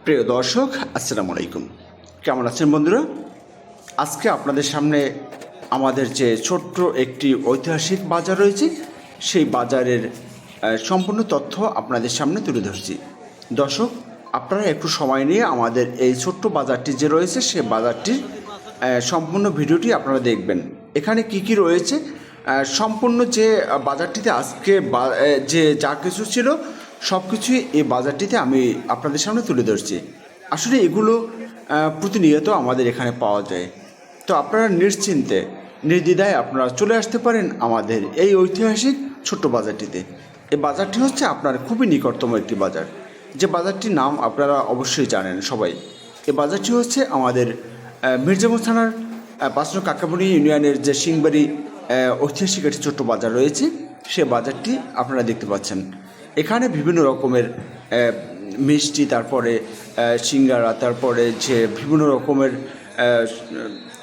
প্রিয় দর্শক, আসসালামু আলাইকুম। কেমন আছেন বন্ধুরা? আজকে আপনাদের সামনে আমাদের যে ছোট্ট একটি ঐতিহাসিক বাজার রয়েছে, সেই বাজারের সম্পূর্ণ তথ্য আপনাদের সামনে তুলে ধরছি। দর্শক, আপনারা একটু সময় নিয়ে আমাদের এই ছোট্ট বাজারটি যে রয়েছে, সেই বাজারটির সম্পূর্ণ ভিডিওটি আপনারা দেখবেন। এখানে কি কি রয়েছে, সম্পূর্ণ যে বাজারটিতে আজকে যে যা কিছু ছিল সব কিছুই এই বাজারটিতে আমি আপনাদের সামনে তুলে ধরছি। আসলে এগুলো প্রতিনিয়ত আমাদের এখানে পাওয়া যায়। তো আপনারা নিশ্চিন্তে নির্দ্বিধায় আপনারা চলে আসতে পারেন আমাদের এই ঐতিহাসিক ছোট্ট বাজারটিতে। এই বাজারটি হচ্ছে আপনার খুবই নিকটতম একটি বাজার, যে বাজারটির নাম আপনারা অবশ্যই জানেন সবাই। এই বাজারটি হচ্ছে আমাদের মির্জাপুর থানার ৫ নং কাকাবুনি ইউনিয়নের যে সিংবাড়ি ঐতিহাসিক একটি ছোট্ট বাজার রয়েছে, সে বাজারটি আপনারা দেখতে পাচ্ছেন। এখানে বিভিন্ন রকমের মিষ্টি, তারপরে সিঙ্গারা, তারপরে যে বিভিন্ন রকমের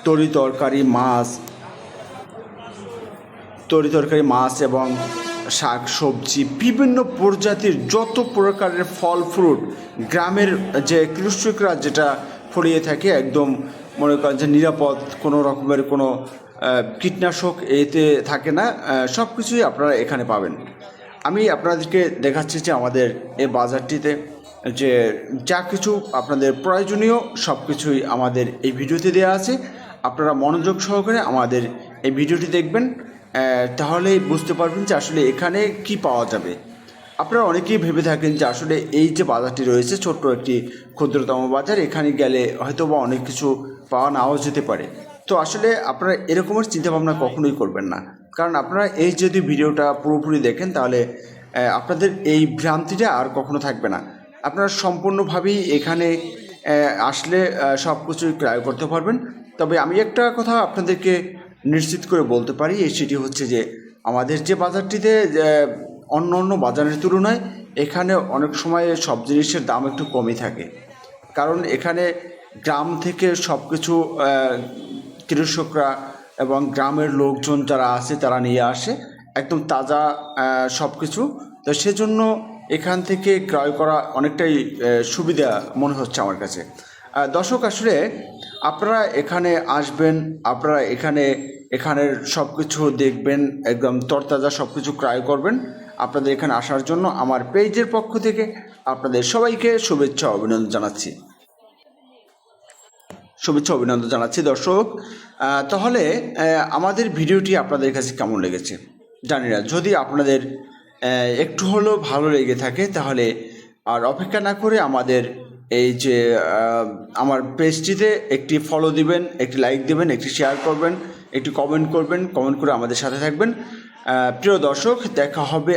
তরি তরকারি মাছ এবং শাক সবজি, বিভিন্ন প্রজাতির যত প্রকারের ফল ফ্রুট, গ্রামের যে কৃষকরা যেটা ফলিয়ে থাকে, একদম মনে করেন যে নিরাপদ, কোনো রকমের কোনো কীটনাশক এতে থাকে না, সব কিছুই আপনারা এখানে পাবেন। আমি আপনাদেরকে দেখাচ্ছি যে আমাদের এই বাজারটিতে যে যা কিছু আপনাদের প্রয়োজনীয় সব কিছুই আমাদের এই ভিডিওতে দেওয়া আছে। আপনারা মনোযোগ সহকারে আমাদের এই ভিডিওটি দেখবেন, তাহলেই বুঝতে পারবেন যে আসলে এখানে কি পাওয়া যাবে। আপনারা অনেকেই ভেবে থাকেন যে আসলে এই যে বাজারটি রয়েছে, ছোট্ট একটি ক্ষুদ্রতম বাজার, এখানে গেলে হয়তো বা অনেক কিছু পাওয়া নাও যেতে পারে। তো আসলে আপনারা এরকমের চিন্তাভাবনা কখনোই করবেন না, কারণ আপনারা এই যদি ভিডিওটা পুরোপুরি দেখেন, তাহলে আপনাদের এই ভ্রান্তিটা আর কখনো থাকবে না। আপনারা সম্পূর্ণভাবেই এখানে আসলে সব কিছুই ক্রয় করতে পারবেন। তবে আমি একটা কথা আপনাদেরকে নিশ্চিত করে বলতে পারি, সেটি হচ্ছে যে আমাদের যে বাজারটিতে অন্য অন্য বাজারের তুলনায় এখানে অনেক সময় সব জিনিসের দাম একটু কমই থাকে, কারণ এখানে গ্রাম থেকে সব কিছু কৃষকরা এবং গ্রামের লোকজন যারা আছে তারা নিয়ে আসে একদম তাজা সব কিছু। তো সেজন্য এখান থেকে ক্রয় করা অনেকটাই সুবিধা মনে হচ্ছে আমার কাছে। দর্শক, আসলে আপনারা এখানে আসবেন, আপনারা এখানের সব কিছু দেখবেন, একদম তরতাজা সব কিছু ক্রয় করবেন। আপনাদের এখানে আসার জন্য আমার পেজের পক্ষ থেকে আপনাদের সবাইকে শুভেচ্ছা অভিনন্দন জানাচ্ছি। দর্শক, তাহলে আমাদের ভিডিওটি আপনাদের কাছে কেমন লেগেছে জানি না। যদি আপনাদের একটু হলেও ভালো লেগে থাকে, তাহলে আর অপেক্ষা না করে আমাদের এই যে আমার পেজটিতে একটি ফলো দিবেন, একটি লাইক দেবেন, একটি শেয়ার করবেন, একটি কমেন্ট করে আমাদের সাথে থাকবেন। প্রিয় দর্শক, দেখা হবে